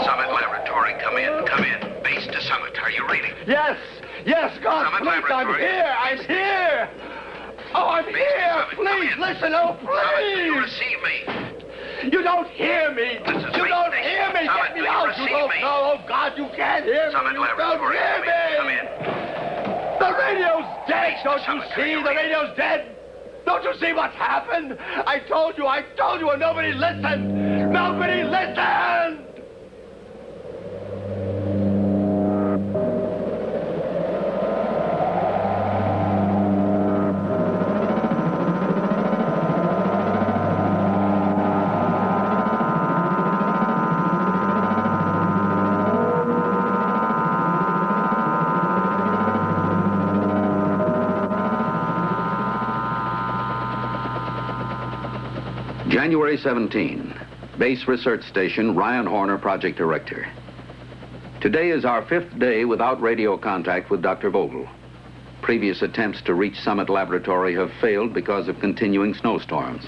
Summit Laboratory, come in, come in. Base to Summit, are you reading? Yes, yes, God, Summit please, I'm Laboratory. here, I'm here. Oh, I'm Base here, to Summit, please, come in. listen, oh, Summit, do you please. receive me? You don't hear me. This is You me. don't hear me. Summit, Get me do you out. You receive don't me? know. Oh, God, you can't hear Summit me. You don't Laboratory, hear come me. in, come in. The radio's dead. Base to Don't you Summit, see? are you The reading? radio's dead. Don't you see what's happened? I told you, and nobody listened. Nobody listened. January 17, Base Research Station, Ryan Horner, Project Director. Today is our 5th day without radio contact with Dr. Vogel. Previous attempts to reach Summit Laboratory have failed because of continuing snowstorms.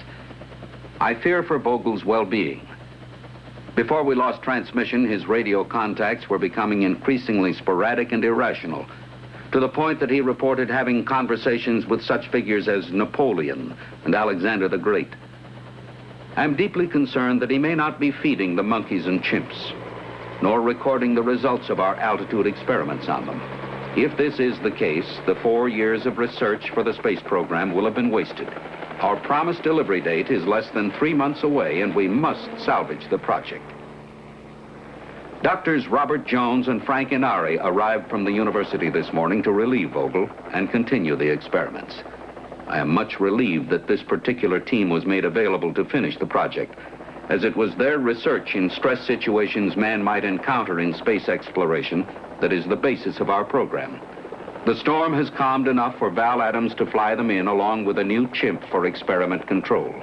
I fear for Vogel's well-being. Before we lost transmission, his radio contacts were becoming increasingly sporadic and irrational, to the point that he reported having conversations with such figures as Napoleon and Alexander the Great. I'm deeply concerned that he may not be feeding the monkeys and chimps, nor recording the results of our altitude experiments on them. If this is the case, the 4 years of research for the space program will have been wasted. Our promised delivery date is less than 3 months away, and we must salvage the project. Doctors Robert Jones and Frank Inari arrived from the university this morning to relieve Vogel and continue the experiments. I am much relieved that this particular team was made available to finish the project, as it was their research in stress situations man might encounter in space exploration that is the basis of our program. The storm has calmed enough for Val Adams to fly them in along with a new chimp for experiment control.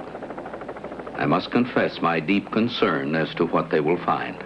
I must confess my deep concern as to what they will find.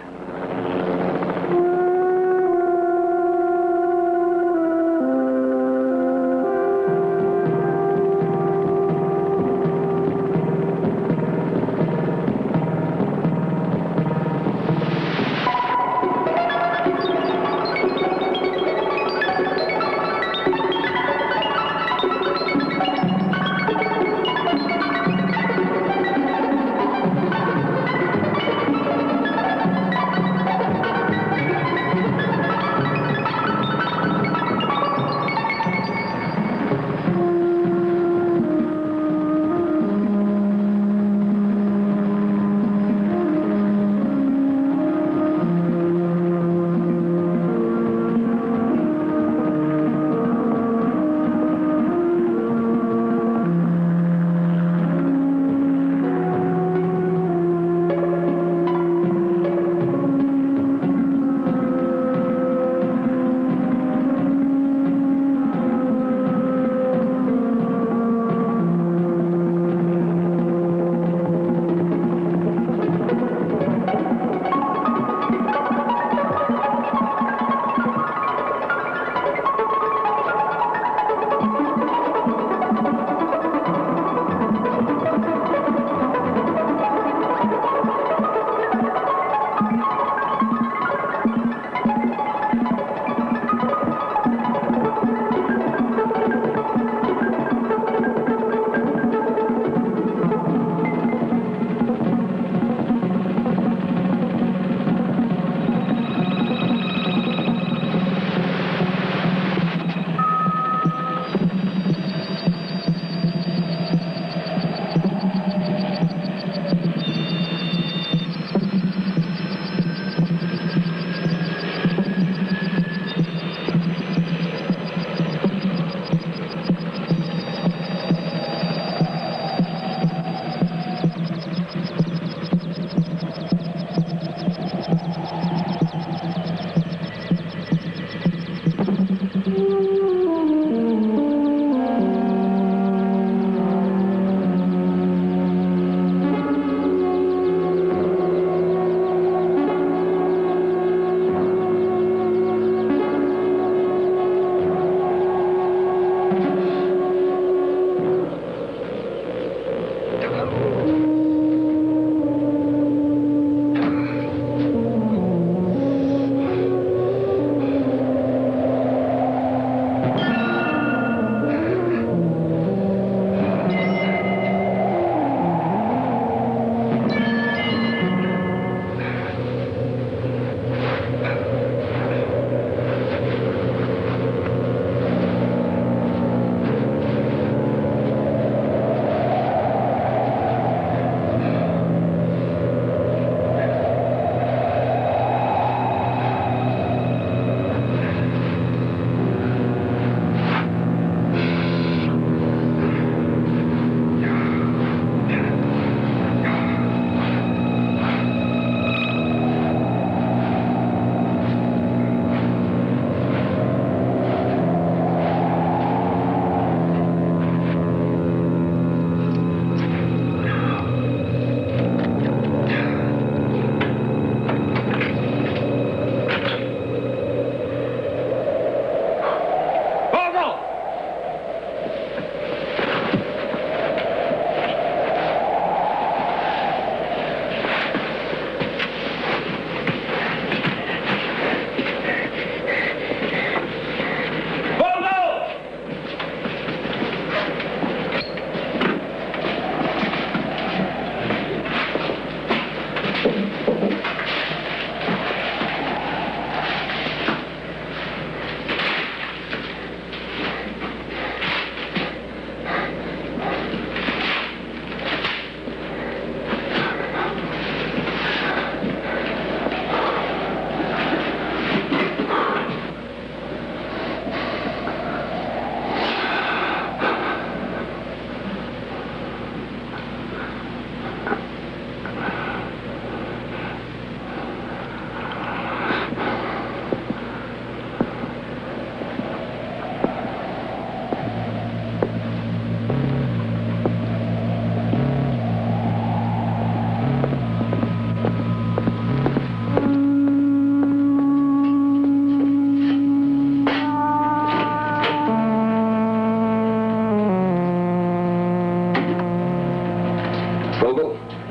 Vogel.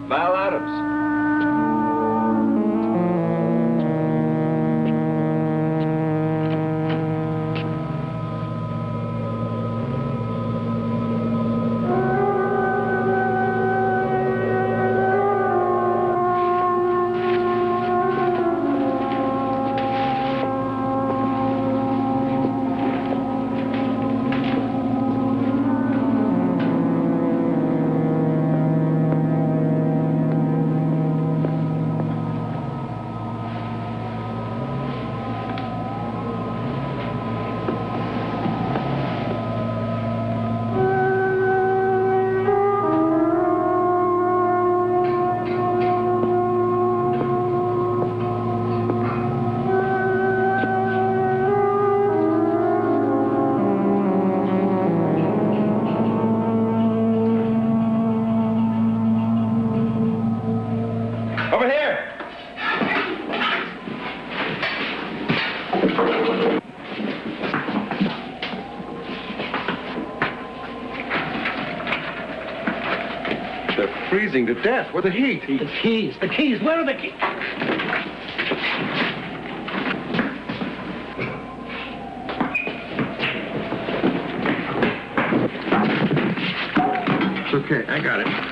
Val Adams. Over here! They're freezing to death with the heat. The keys. The keys. Where are the keys? It's okay, I got it.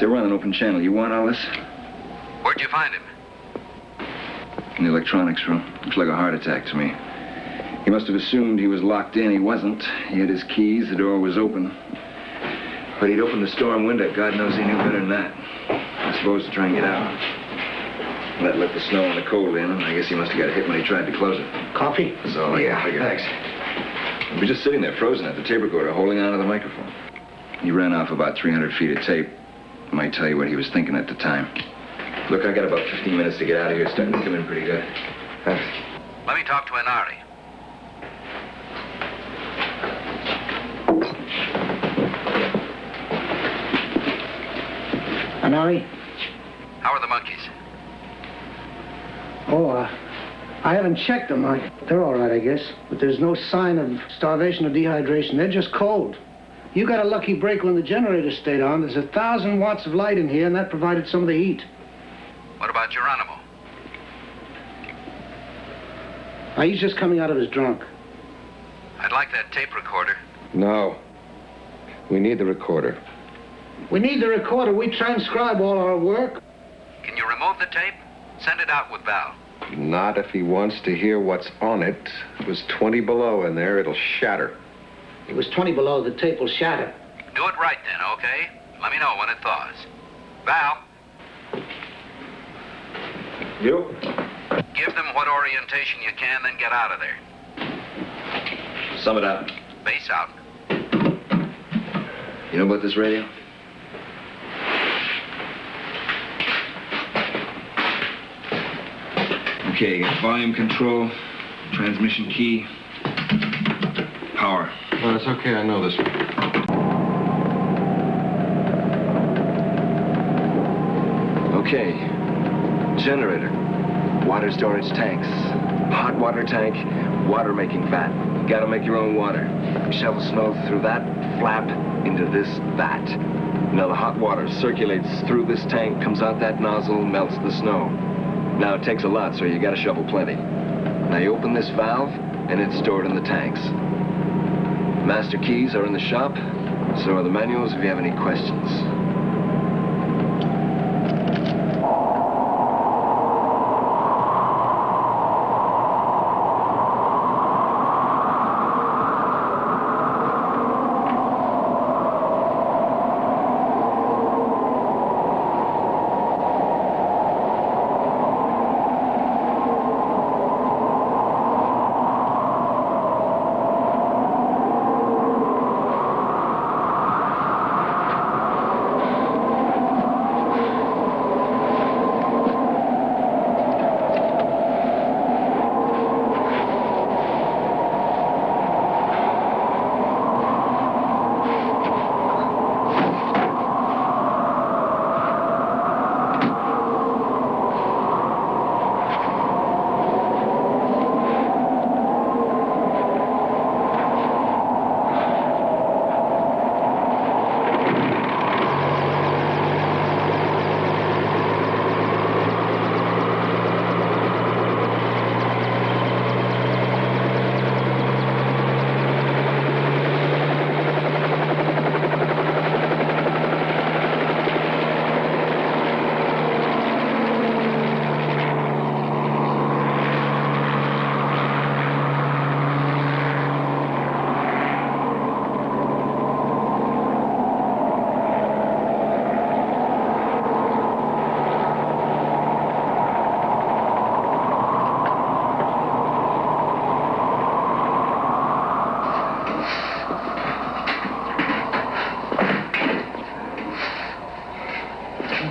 They're running open channel. You want all this? Where'd you find him? In the electronics room. Looks like a heart attack to me. He must have assumed he was locked in. He wasn't. He had his keys. The door was open. But he'd opened the storm window. God knows he knew better than that. I suppose to try and get out. That let the snow and the cold in, and I guess he must have got hit when he tried to close it. Coffee? So I figured. Thanks. He was just sitting there frozen at the tape recorder, holding onto the microphone. He ran off about 300 feet of tape. I might tell you what he was thinking at the time. Look, I got about 15 minutes to get out of here. It's starting to come in pretty good. Thanks. Let me talk to Inari. Anari? How are the monkeys? I haven't checked them. They're all right, I guess. But there's no sign of starvation or dehydration. They're just cold. You got a lucky break when the generator stayed on. There's 1,000 watts of light in here, and that provided some of the heat. What about Geronimo? He's just coming out of his drunk. I'd like that tape recorder. No. We need the recorder. We need the recorder. We transcribe all our work. Can you remove the tape? Send it out with Val. Not if he wants to hear what's on it. It was 20 below in there. It'll shatter. It was 20 below. The tape will shatter. Do it right then, okay? Let me know when it thaws. Val, You? give them what orientation you can, then get out of there. Sum it up. Base out. You know about this radio? Okay, you got volume control, transmission key, power. Well, it's okay. I know this one. Okay. Generator. Water storage tanks. Hot water tank, water-making vat. You gotta make your own water. Shovel snow through that flap into this vat. Now the hot water circulates through this tank, comes out that nozzle, melts the snow. Now it takes a lot, so you gotta shovel plenty. Now you open this valve, and it's stored in the tanks. Master keys are in the shop, so are the manuals if you have any questions.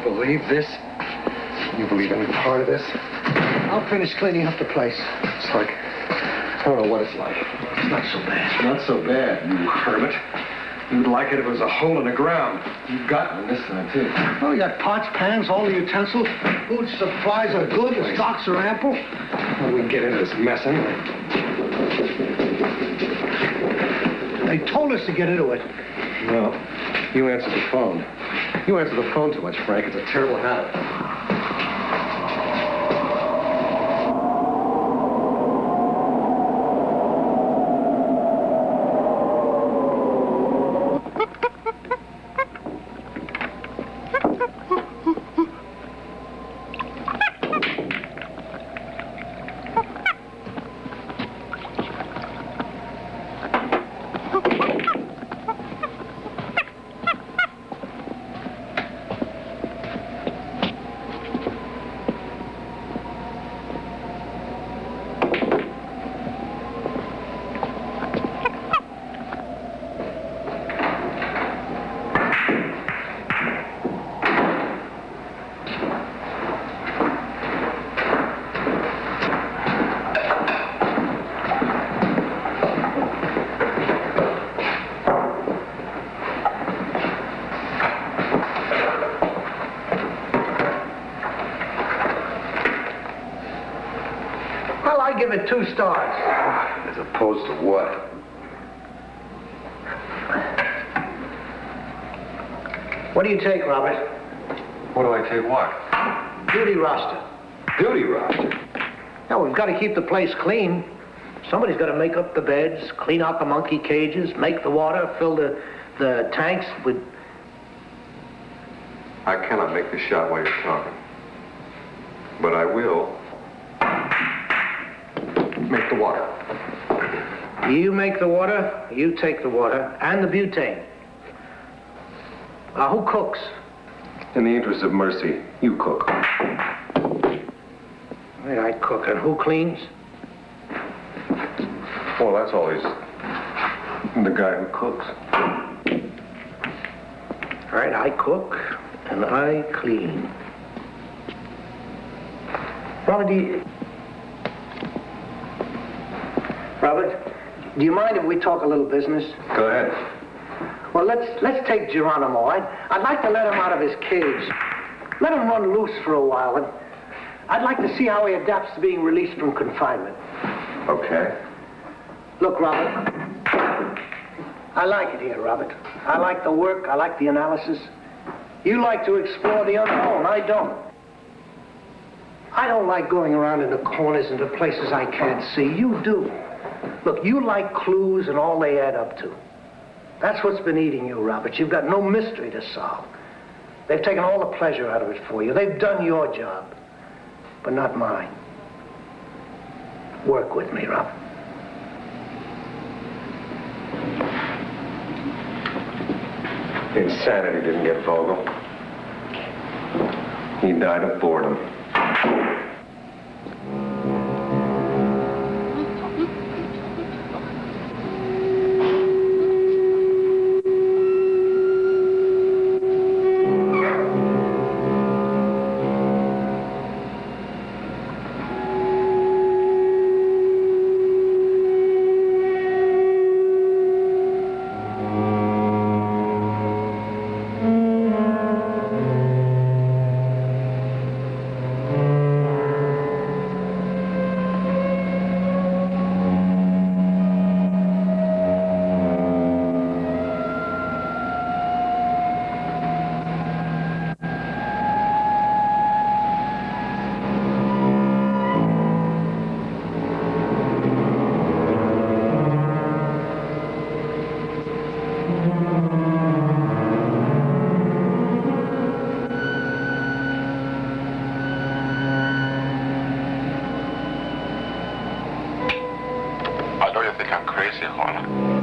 Believe this? You believe any part of this? I'll finish cleaning up the place. It's like, I don't know what it's like. It's not so bad. Not so bad, you hermit. You'd like it if it was a hole in the ground. You've got one this time, too. Oh, you got pots, pans, all the utensils. Food supplies are good. The stocks are ample. Well, we can get into this mess anyway. They told us to get into it. No, you answered the phone. You answer the phone too much, Frank. It's a terrible habit. stars. As opposed to what? What do you take, Robert? What do I take what? Duty roster. Duty roster. Now, we've got to keep the place clean. Somebody's got to make up the beds, clean out the monkey cages, make the water, fill the tanks with... I cannot make the shot while you're talking. But I will make the water. You make the water, you take the water, and the butane. Who cooks? In the interest of mercy, you cook. Right, I cook. And who cleans? Well, that's always the guy who cooks. Right, I cook and I clean. Robert, do you mind if we talk a little business? Go ahead. Well, let's take Geronimo. I'd like to let him out of his cage. Let him run loose for a while. And I'd like to see how he adapts to being released from confinement. Okay. Look, Robert, I like it here, Robert. I like the work. I like the analysis. You like to explore the unknown. I don't. I don't like going around into corners into places I can't see. You do. Look, you like clues and all they add up to. That's what's been eating you, Robert. You've got no mystery to solve. They've taken all the pleasure out of it for you. They've done your job, but not mine. Work with me, Robert. Insanity didn't get Vogel. He died of boredom.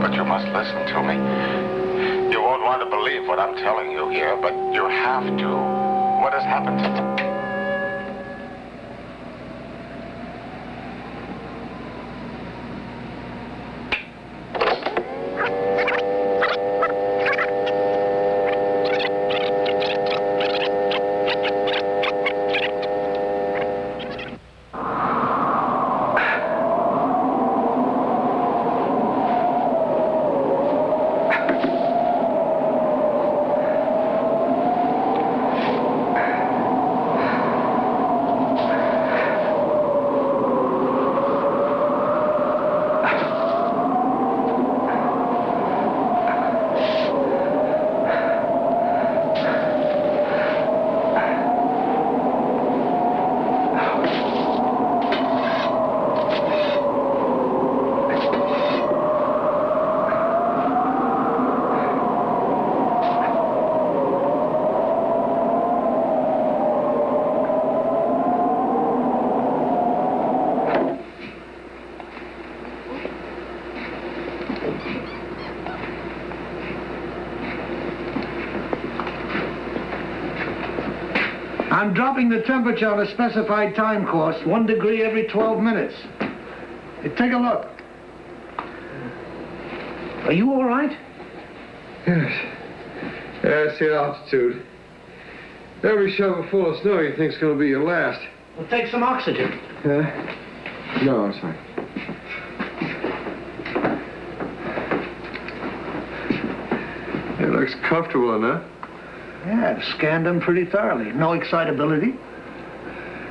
But you must listen to me. You won't want to believe what I'm telling you here, but you have to. What has happened? I'm dropping the temperature on a specified time course, 1 degree every 12 minutes. Hey, take a look. Are you all right? Yes. That's the altitude. Every shovel full of snow you think's gonna be your last. Well, take some oxygen. No, I'm sorry. It looks comfortable enough. Yeah, I've scanned them pretty thoroughly. No excitability.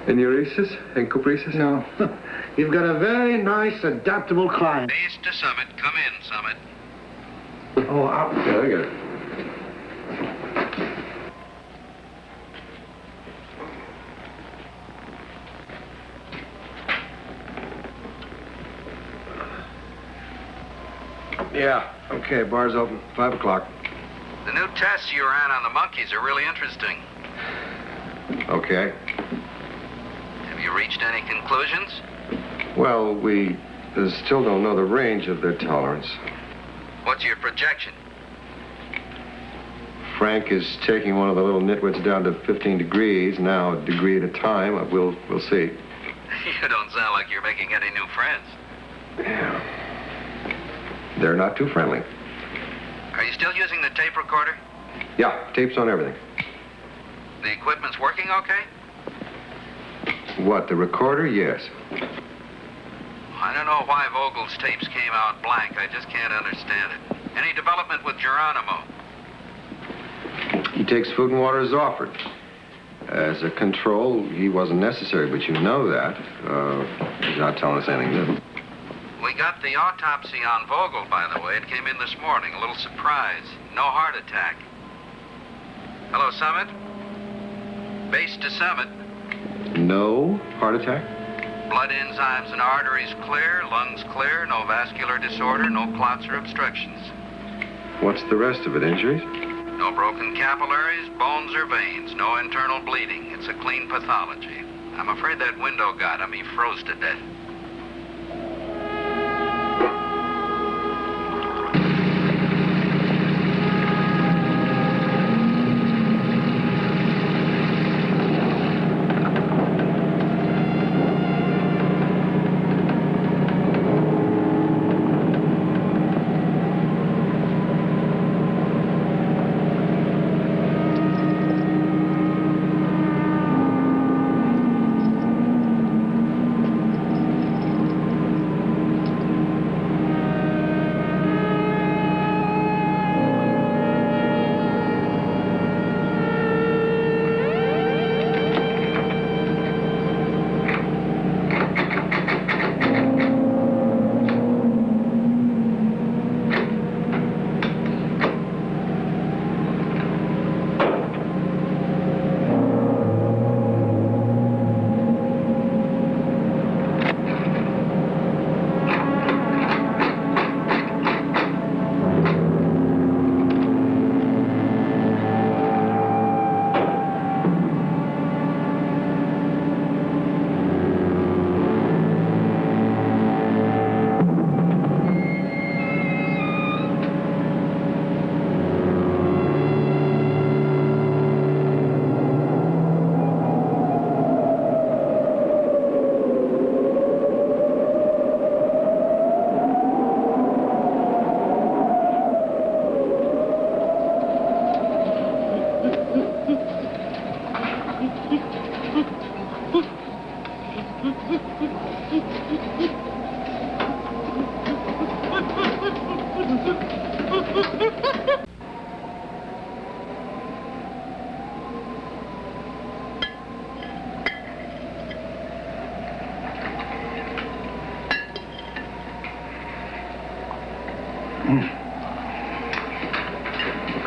And uresis and caprices? No. You've got a very nice, adaptable client. Base to Summit. Come in, Summit. Oh, Yeah, I got it. Yeah, okay, bar's open. 5 o'clock. The new tests you ran on the monkeys are really interesting. Okay. Have you reached any conclusions? Well, we still don't know the range of their tolerance. What's your projection? Frank is taking one of the little nitwits down to 15 degrees, now a degree at a time. We'll see. You don't sound like you're making any new friends. Yeah. They're not too friendly. Are you still using the tape recorder? Yeah, tape's on everything. The equipment's working okay? What, the recorder? Yes. I don't know why Vogel's tapes came out blank. I just can't understand it. Any development with Geronimo? He takes food and water as offered. As a control, he wasn't necessary, but you know that. He's not telling us anything new. We got the autopsy on Vogel, by the way. It came in this morning. A little surprise. No heart attack. Hello, Summit? Base to Summit. No heart attack? Blood enzymes and arteries clear, lungs clear, no vascular disorder, no clots or obstructions. What's the rest of it, injuries? No broken capillaries, bones or veins, no internal bleeding. It's a clean pathology. I'm afraid that window got him. He froze to death.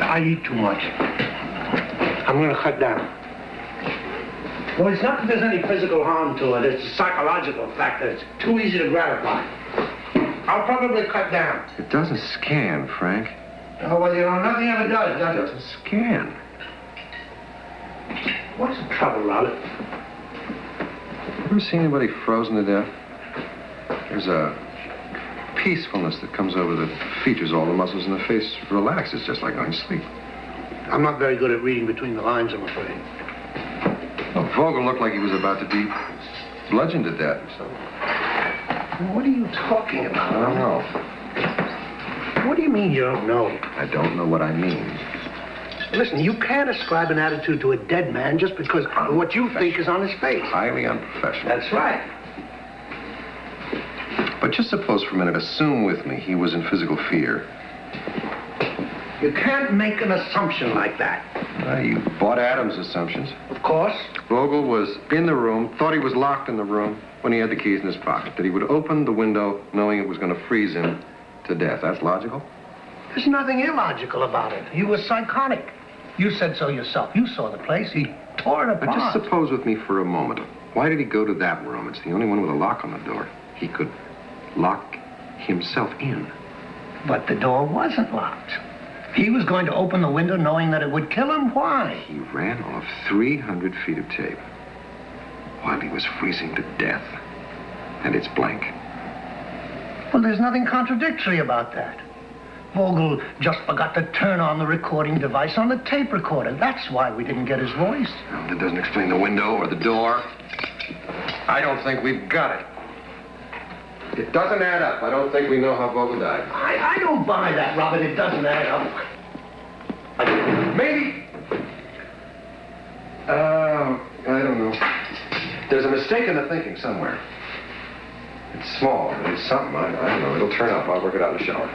I eat too much. I'm going to cut down. Well, it's not that there's any physical harm to it. It's a psychological factor. It's too easy to gratify. I'll probably cut down. It doesn't scan, Frank. Oh, well, you know, nothing ever does, does It it? doesn't scan. What's the trouble, Robert? Ever seen anybody frozen to death? There's a peacefulness that comes over the features. All the muscles in the face relax. It's just like going to sleep. I'm not very good at reading between the lines, I'm afraid. Well, Vogel looked like he was about to be bludgeoned to death. So What are you talking about? I don't know. What do you mean you don't know? I don't know what I mean. Listen, you can't ascribe an attitude to a dead man just because of what you think is on his face. Highly unprofessional. That's right. But just suppose for a minute, assume with me he was in physical fear. You can't make an assumption like that. You bought Adams' assumptions. Of course. Vogel was in the room, thought he was locked in the room when he had the keys in his pocket, that he would open the window knowing it was going to freeze him to death. That's logical? There's nothing illogical about it. He was psychotic. You said so yourself. You saw the place. He tore it apart. Now, just suppose with me for a moment. Why did he go to that room? It's the only one with a lock on the door. He could lock himself in. But the door wasn't locked. He was going to open the window knowing that it would kill him. Why? He ran off 300 feet of tape while he was freezing to death. And it's blank. Well, there's nothing contradictory about that. Vogel just forgot to turn on the recording device on the tape recorder. That's why we didn't get his voice. Well, that doesn't explain the window or the door. I don't think we've got it. It doesn't add up. I don't think we know how Vogel died. I don't buy that, Robert. It doesn't add up. Maybe. I don't know. There's a mistake in the thinking somewhere. It's small, but it's something. I don't know. It'll turn up. I'll work it out in the shower.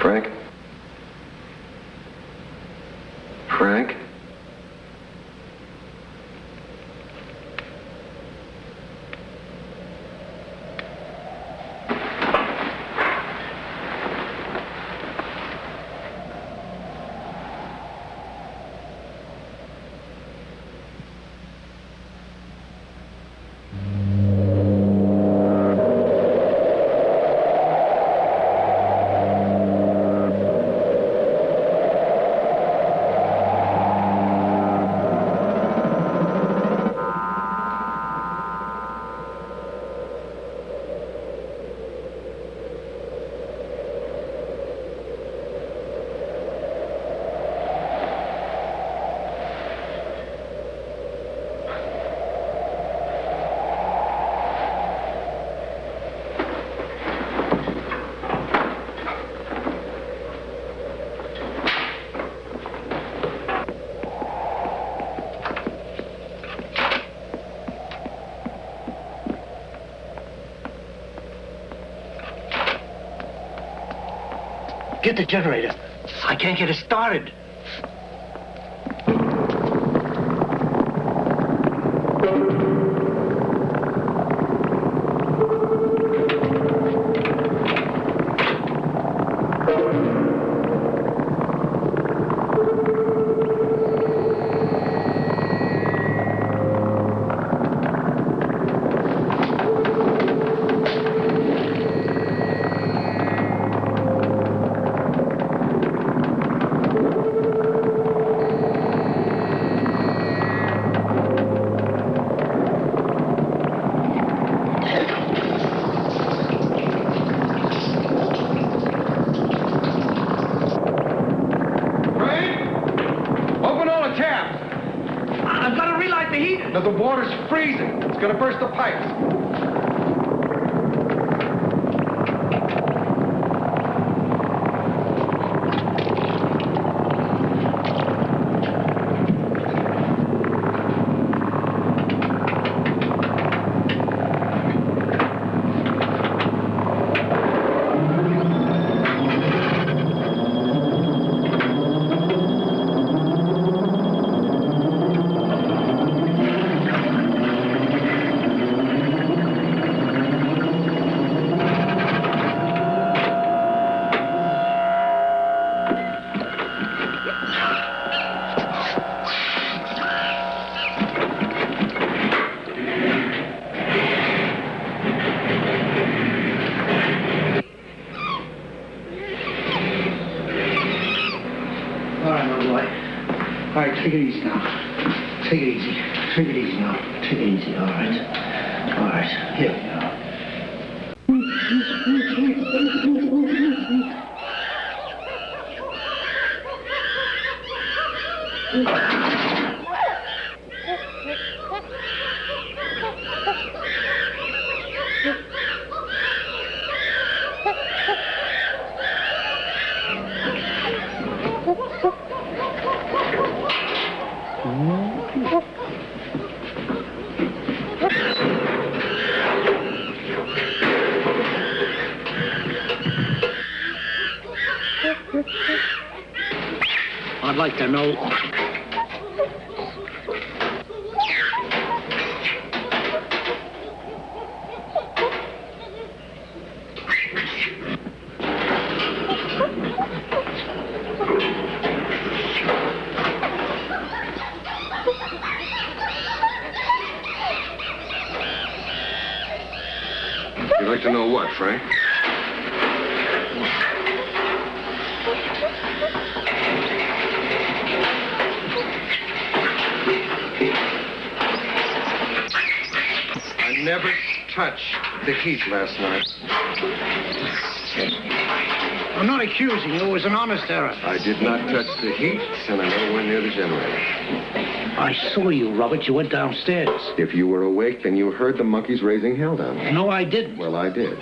Frank? Frank? Get the generator. I can't get it started. Now, the water's freezing. It's gonna burst the pipes. Take it easy now. Take it easy. Take it easy now. Take it easy. All right. All right. Here we I'd like to know. You'd like to know what, Frank? I never touched the heat last night. I'm not accusing you. It was an honest error. I did not touch the heat, and I never went near the generator. I saw you, Robert. You went downstairs. If you were awake, then you heard the monkeys raising hell down there. No, I didn't. Well, I did.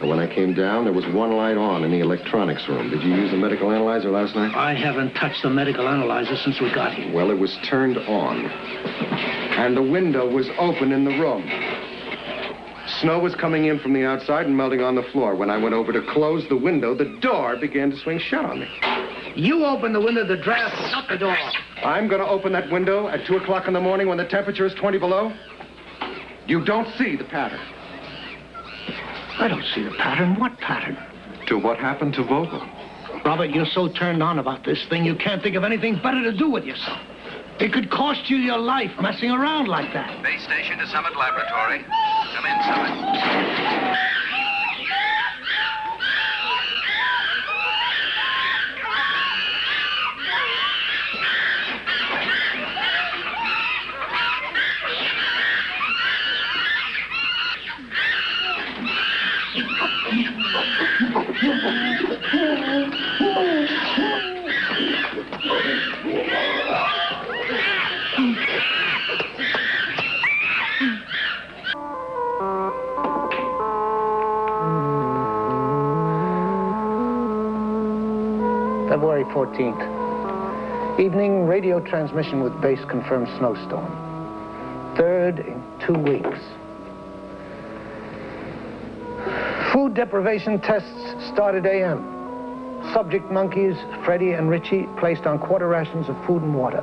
And when I came down, there was one light on in the electronics room. Did you use the medical analyzer last night? I haven't touched the medical analyzer since we got here. Well, it was turned on. And the window was open in the room. Snow was coming in from the outside and melting on the floor. When I went over to close the window, the door began to swing shut on me. You opened the window, the draft, shut the door. I'm going to open that window at 2 o'clock in the morning when the temperature is 20 below. You don't see the pattern. I don't see the pattern. What pattern? To what happened to Vogel? Robert, you're so turned on about this thing, you can't think of anything better to do with yourself. It could cost you your life messing around like that. Base station to Summit Laboratory. Come in, Summit. February 14th. Evening radio transmission with base confirmed snowstorm. Third in 2 weeks. Food deprivation tests started AM. Subject monkeys, Freddie and Richie, placed on quarter rations of food and water.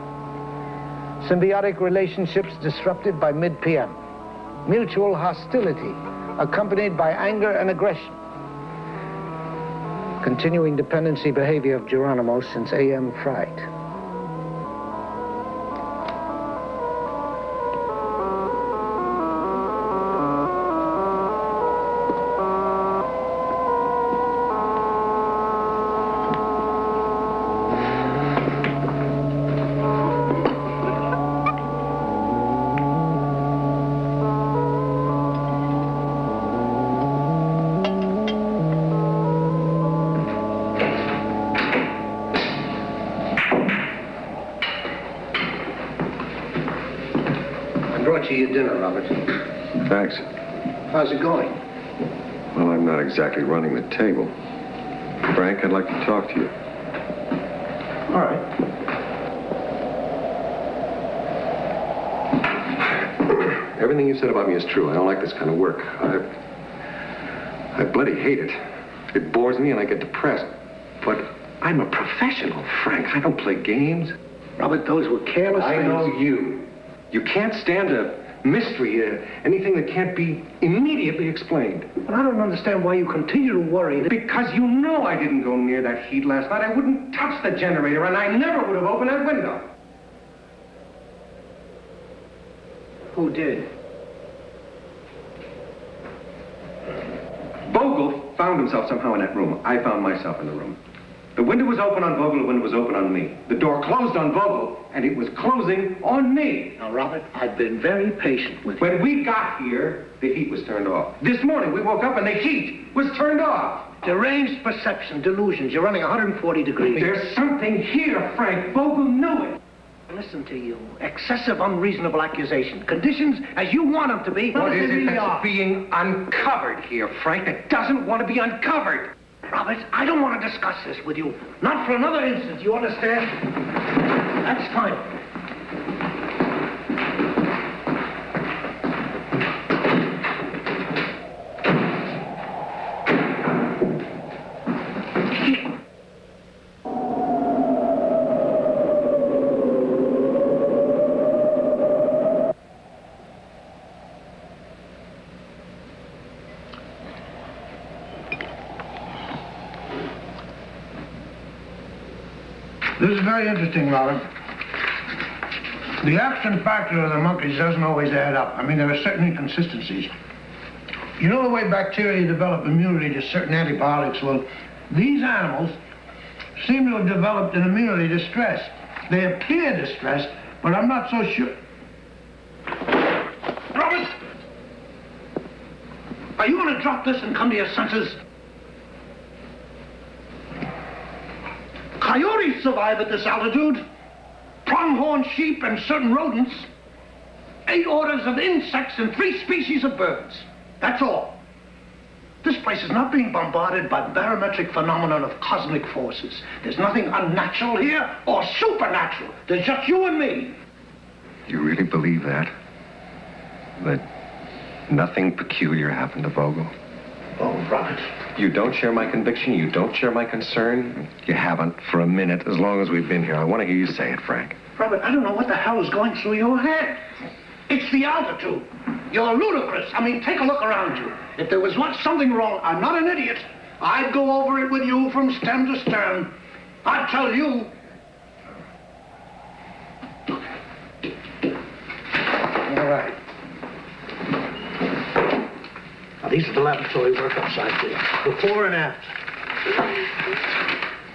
Symbiotic relationships disrupted by mid-PM. Mutual hostility, accompanied by anger and aggression. Continuing dependency behavior of Geronimo since AM fright. Brought you your dinner, Robert. Thanks. How's it going? Well, I'm not exactly running the table. Frank, I'd like to talk to you. All right. Everything you said about me is true. I don't like this kind of work. I bloody hate it. It bores me and I get depressed. But I'm a professional, Frank. I don't play games. Robert, those were careless I things. know you. You can't stand a mystery, anything that can't be immediately explained. But I don't understand why you continue to worry. Because you know I didn't go near that heat last night. I wouldn't touch the generator, and I never would have opened that window. Who did? Vogel found himself somehow in that room. I found myself in the room. The window was open on Vogel, the window was open on me. The door closed on Vogel, and it was closing on me. Now, Robert, I've been very patient with you. When we got here, the heat was turned off. This morning, we woke up and the heat was turned off. Deranged perception, delusions. You're running 140 degrees. There's something here, Frank. Vogel knew it. Listen to you. Excessive, unreasonable accusation. Conditions as you want them to be. What is it that's being uncovered here, Frank, that doesn't want to be uncovered? Robert, I don't want to discuss this with you. Not for another instant, you understand? That's fine. This is very interesting, Robert. The action factor of the monkeys doesn't always add up. I mean, there are certain inconsistencies. You know the way bacteria develop immunity to certain antibiotics? Well, these animals seem to have developed an immunity to stress. They appear distressed, but I'm not so sure. Robert! Are you going to drop this and come to your senses? Coyotes survive at this altitude. Pronghorn sheep and certain rodents. 8 orders of insects and 3 species of birds. That's all. This place is not being bombarded by barometric phenomenon of cosmic forces. There's nothing unnatural here or supernatural. There's just you and me. You really believe that? That nothing peculiar happened to Vogel? Oh, Robert. You don't share my conviction? You don't share my concern? You haven't for a minute as long as we've been here. I want to hear you say it, Frank. Robert, I don't know what the hell is going through your head. It's the altitude. You're ludicrous. I mean, take a look around you. If there was something wrong, I'm not an idiot. I'd go over it with you from stem to stern. I'd tell you. All right. Now, these are the laboratory workups I did, before and after.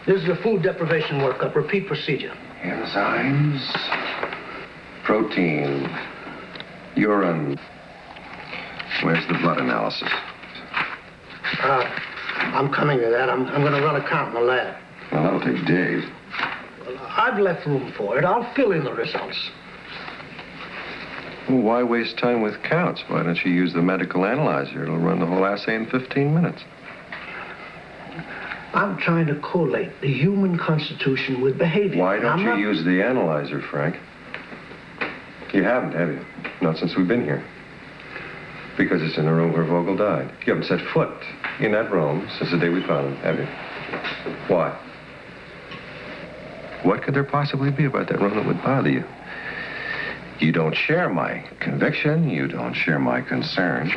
This is a food deprivation workup, repeat procedure. Enzymes, protein, urine. Where's the blood analysis? I'm coming to that. I'm going to run a count in the lab. Well, that'll take days. Well, I've left room for it. I'll fill in the results. Well, why waste time with counts? Why don't you use the medical analyzer? It'll run the whole assay in 15 minutes. I'm trying to correlate the human constitution with behavior. Why don't you use the analyzer, Frank? You haven't, have you? Not since we've been here. Because it's in the room where Vogel died. You haven't set foot in that room since the day we found him, have you? Why? What could there possibly be about that room that would bother you? You don't share my conviction. You don't share my concern.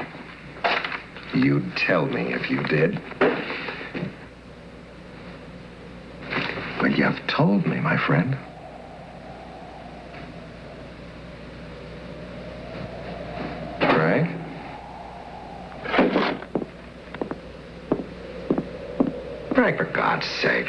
You'd tell me if you did. But you've told me, my friend. Frank? Frank, for God's sake.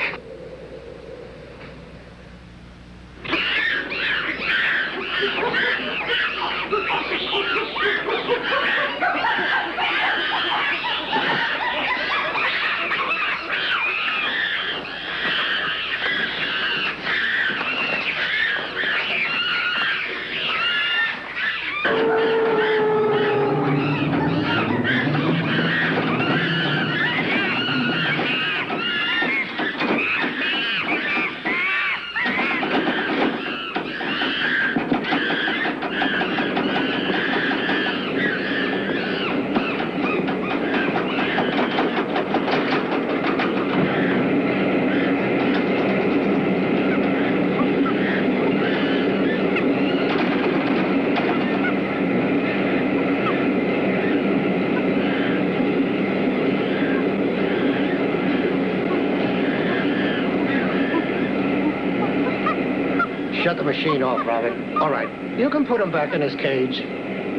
Shut the machine off, Robert. All right. You can put him back in his cage.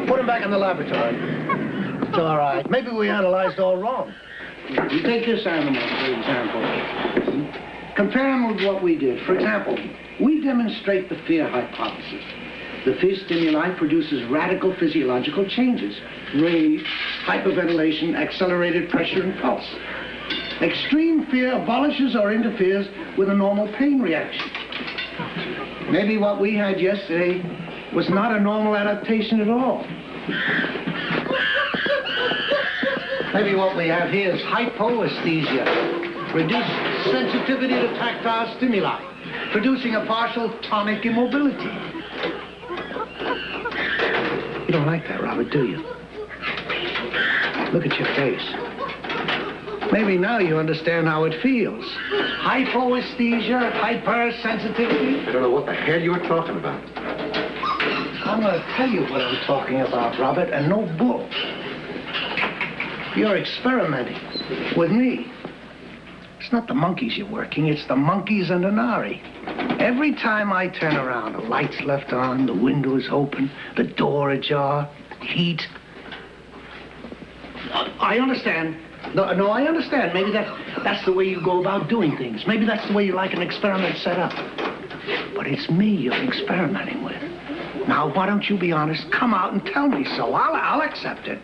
Put him back in the laboratory. It's all right. Maybe we analyzed all wrong. You take this animal, for example. Compare him with what we did. For example, we demonstrate the fear hypothesis. The fear stimuli produces radical physiological changes. Rage, hyperventilation, accelerated pressure, and pulse. Extreme fear abolishes or interferes with a normal pain reaction. Maybe what we had yesterday was not a normal adaptation at all. Maybe what we have here is hypoesthesia, reduced sensitivity to tactile stimuli, producing a partial tonic immobility. You don't like that, Robert, do you? Look at your face. Maybe now you understand how it feels. Hypoesthesia, hypersensitivity. I don't know what the hell you were talking about. I'm going to tell you what I'm talking about, Robert, and no bull. You're experimenting with me. It's not the monkeys you're working, it's the monkeys and Anari. Every time I turn around, the light's left on, the window is open, the door ajar, heat. I understand. No, I understand. Maybe that's the way you go about doing things. Maybe that's the way you like an experiment set up. But it's me you're experimenting with. Now, why don't you be honest? Come out and tell me so. I'll accept it.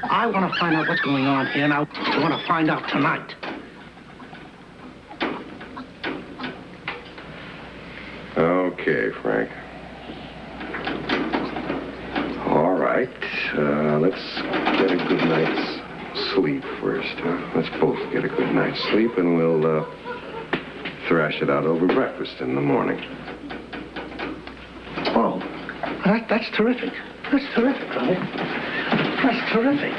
I want to find out what's going on here, and I want to find out tonight. Okay, Frank. All right. Let's get a good night's sleep first, huh? Let's both get a good night's sleep, and we'll thrash it out over breakfast in the morning. Oh, that's terrific. That's terrific, Ronnie. That's terrific.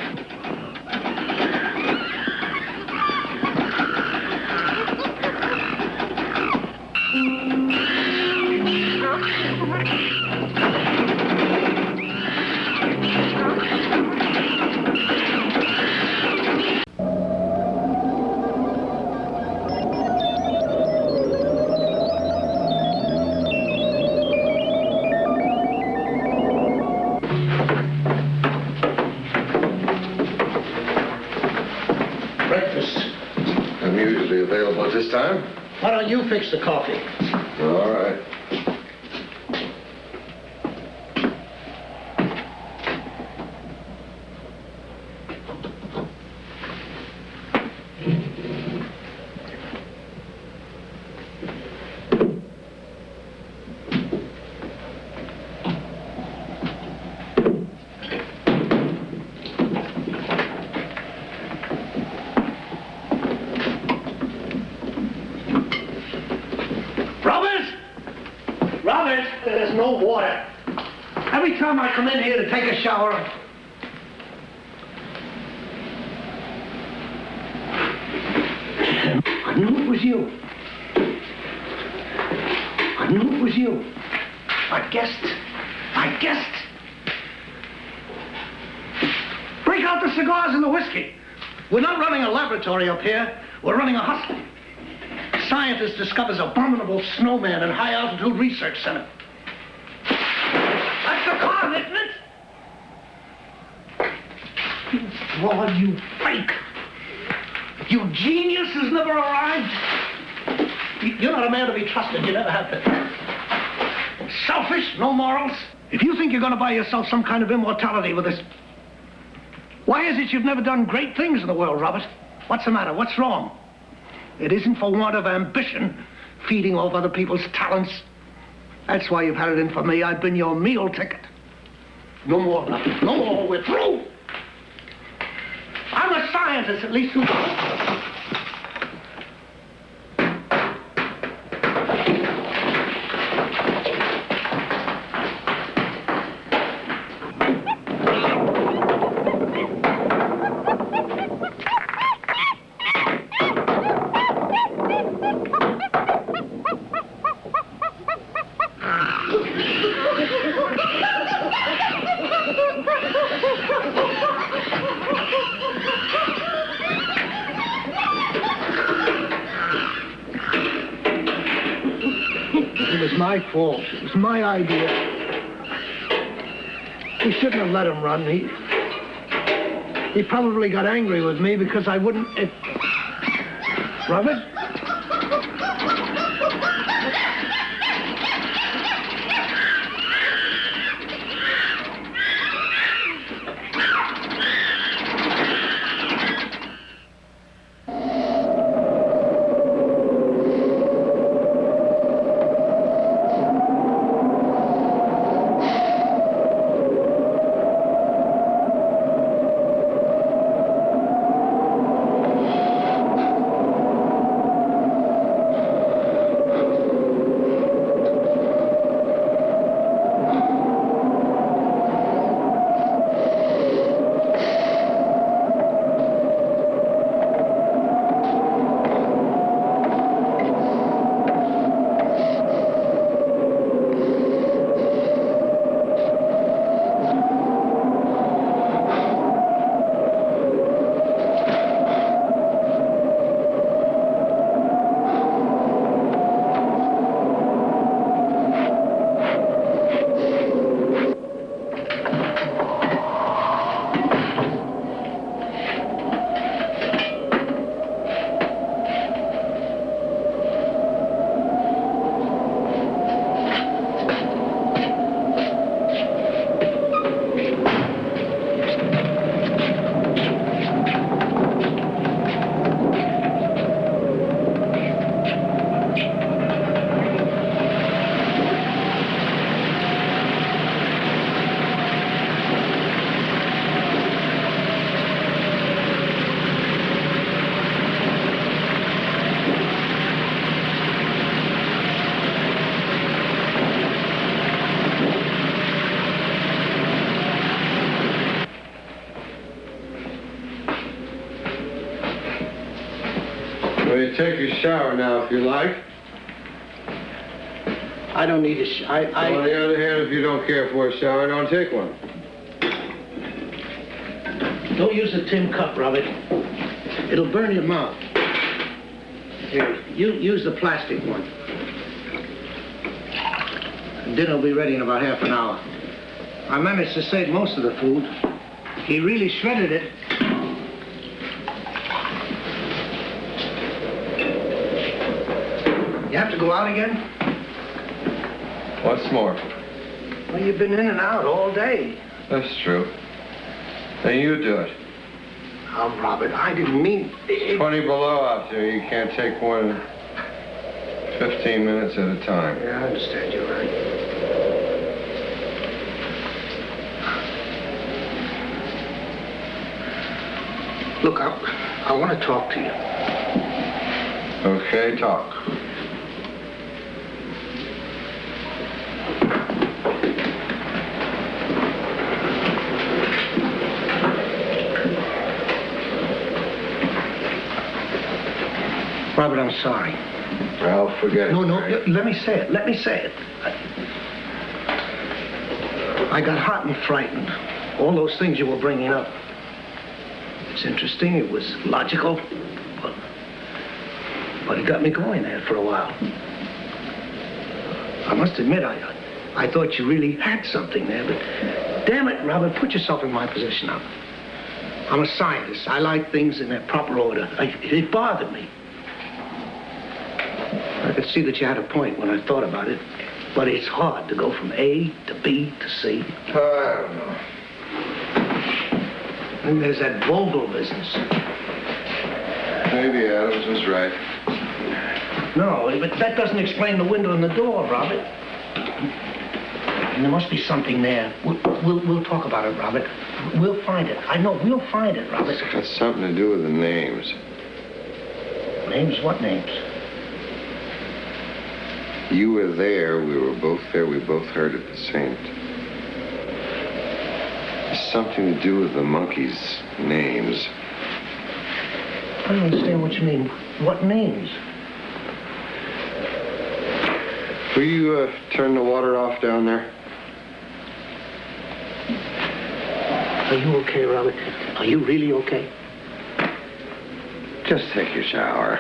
Breakfast. I'm usually available at this time. Why don't you fix the coffee? All right. Robert, there's no water. Every time I come in here to take a shower, I knew it was you. I knew it was you. I guessed. Break out the cigars and the whiskey. We're not running a laboratory up here. We're running a hospital. Scientist discovers abominable snowman in high-altitude research center. That's the car, isn't it? You fraud, you fake. You genius has never arrived. You're not a man to be trusted. You never have been. Selfish, no morals. If you think you're going to buy yourself some kind of immortality with this... Why is it you've never done great things in the world, Robert? What's the matter? What's wrong? It isn't for want of ambition, feeding off other people's talents. That's why you've had it in for me. I've been your meal ticket. No more, nothing. No more, we're through. I'm a scientist, at least who... It was my fault. It was my idea. We shouldn't have let him run. He probably got angry with me because I wouldn't... Robert? may take your shower now if you like. I don't need a shower. On the other hand, if you don't care for a shower, don't take one. Don't use the tin cup, Robert. It'll burn your mouth. Here, you use the plastic one. Dinner will be ready in about half an hour. I managed to save most of the food. He really shredded it. You have to go out again? What's more? Well, you've been in and out all day. That's true. Then you do it. Oh, Robert, I didn't mean... 20 below out there. You can't take more than 15 minutes at a time. Yeah, I understand. You're right. Look, I want to talk to you. Okay, talk. Robert, I'm sorry. Well, forget it. No, Frank. let me say it. Let me say it. I got hot and frightened. All those things you were bringing up. It's interesting. It was logical. But it got me going there for a while. I must admit, I thought you really had something there, but damn it, Robert, put yourself in my position now. I'm a scientist. I like things in their proper order. It bothered me. I could see that you had a point when I thought about it, but it's hard to go from A to B to C. I don't know. And there's that Vogel business. Maybe Adams was right. No, but that doesn't explain the window and the door, Robert. And there must be something there. We'll talk about it, Robert. We'll find it. I know, we'll find it, Robert. It's got something to do with the names. Names? What names? You were there, we were both there, we both heard it the same time. It's something to do with the monkeys' names. I don't understand what you mean. What names? Will you turn the water off down there? Are you okay, Robert? Are you really okay? Just take your shower.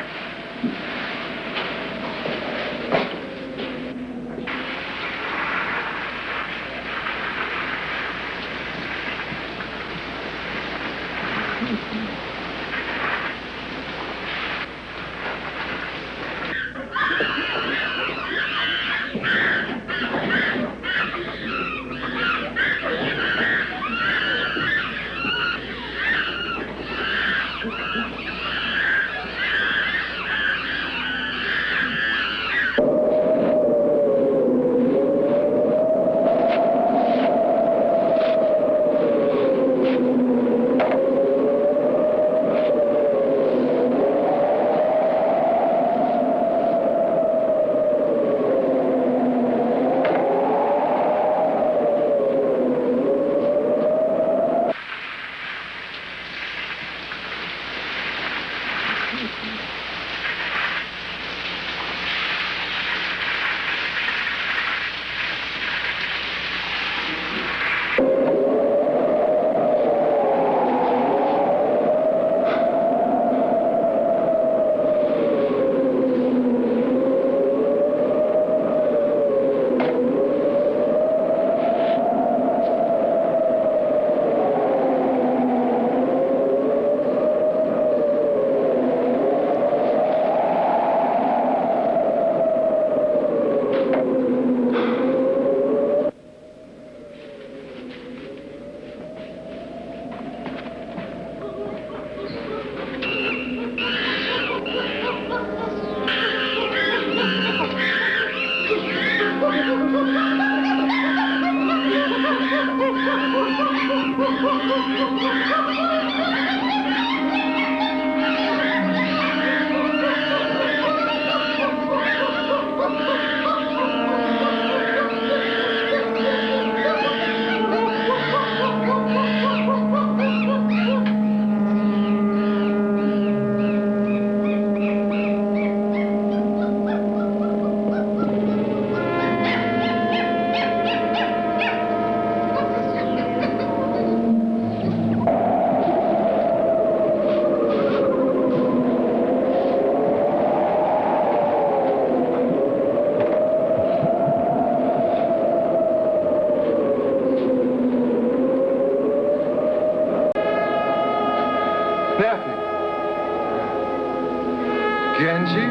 Genji?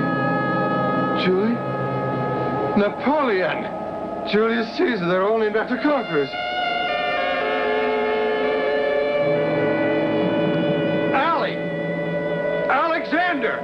Julie? Napoleon! Julius Caesar, they're all named after conquerors. Ali! Alexander!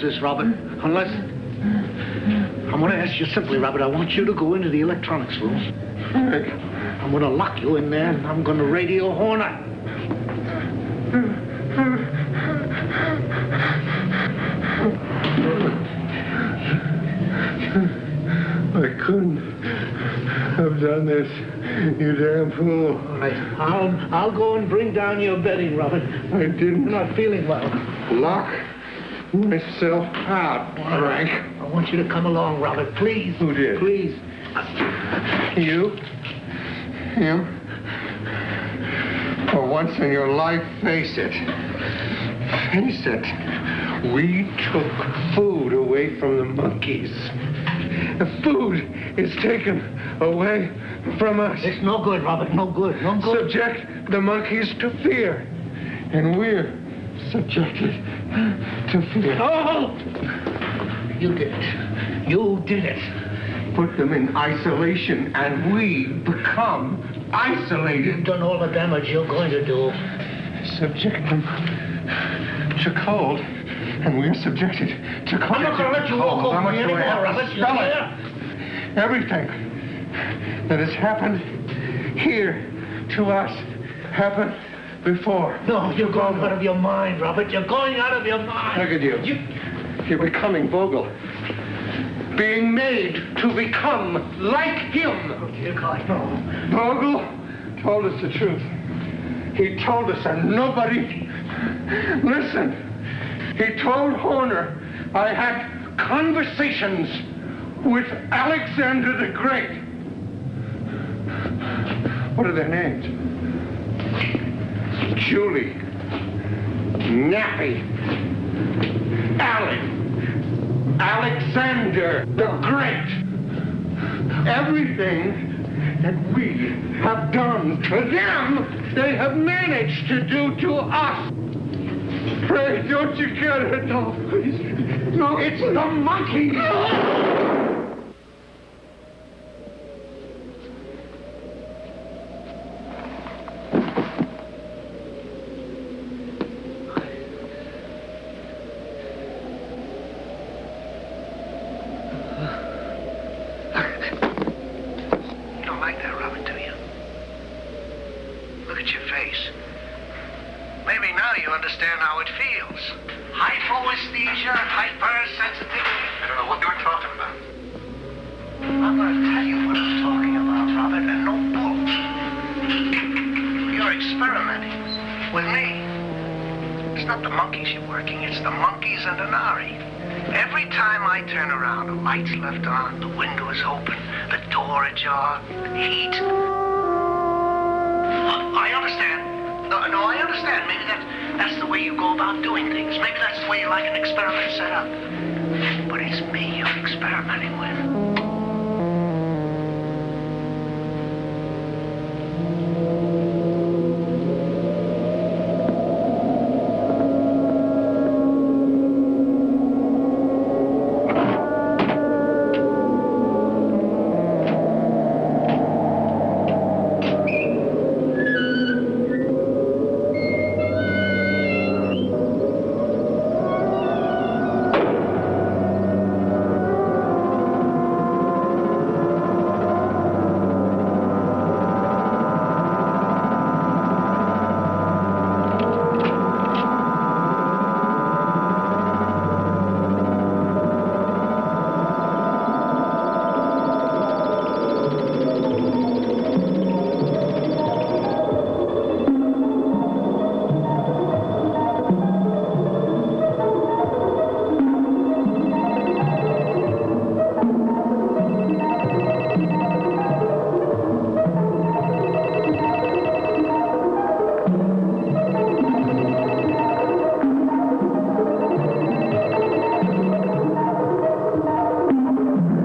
this, Robert. Unless... I'm going to ask you simply, Robert. I want you to go into the electronics room. Frank. I'm going to lock you in there, and I'm going to radio Horner. I couldn't have done this, you damn fool. All right, I'll go and bring down your bedding, Robert. I didn't. You're not feeling well. Lock myself out, Frank. I want you to come along, Robert, please. Who did? Please. You? Him? For once in your life, face it. Face it. We took food away from the monkeys. The food is taken away from us. It's no good, Robert. No good. No good. Subject the monkeys to fear. And we're subjected to fear. Oh! You did it. You did it. Put them in isolation, and we become isolated. You've done all the damage you're going to do. Subject them to cold, and we're subjected to cold. I'm not going to let you walk over me anymore, Robert. Spell it. Everything that has happened here to us happened before. No, you're going out of your mind, Robert. You're going out of your mind. Look at you. You're becoming Vogel. Being made to become like him. Oh, dear God, no. Vogel told us the truth. He told us, and nobody listened. He told Horner I had conversations with Alexander the Great. What are their names? Julie, Nappy, Alexander the Great. Everything that we have done to them, they have managed to do to us. Pray, don't you get it? No, please. No, it's the monkey. Left on, the window is open, the door ajar, heat. I understand. No, I understand. Maybe that's the way you go about doing things. Maybe that's the way you like an experiment set up. But it's me you're experimenting with.